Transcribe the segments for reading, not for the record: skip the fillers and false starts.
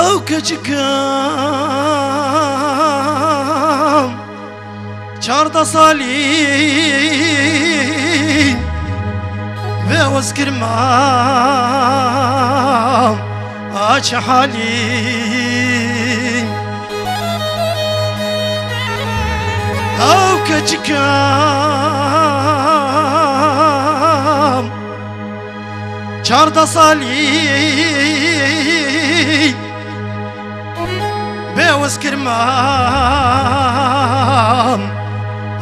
او كجكام 14 صالي بوز كرمام اش حالي او كجكام 14 صالي بوز كرمام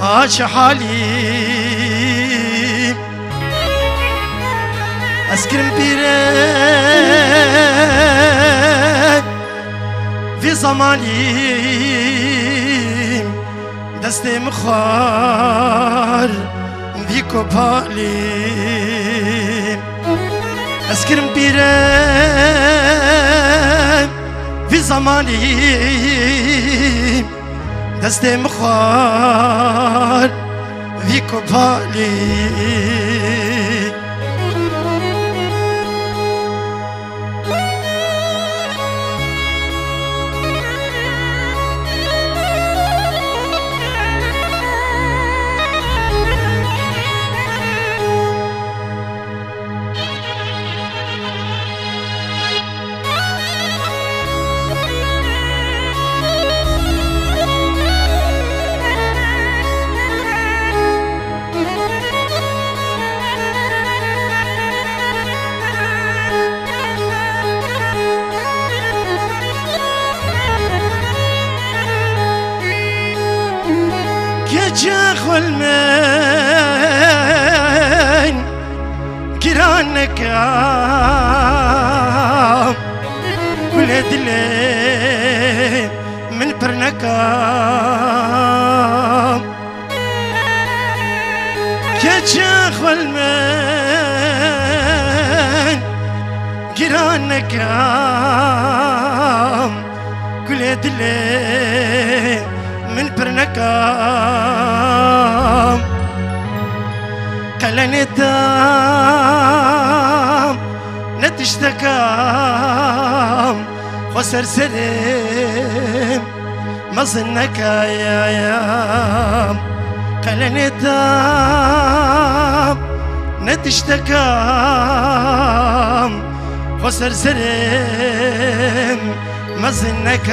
اش حالي اسكرم بيرك في زماني دستي مخار في كوبالي اسكرم بيرك في زماني دستي مخار في كوبالي جاخ والمين كرانك ولد لي من برنكا جاخ والمين كرانك ولد لي من برنكام كلني الدام نتشتكام خسر سليم ما ظنك يا يام كلني الدام نتشتكام خسر سليم ما ظنك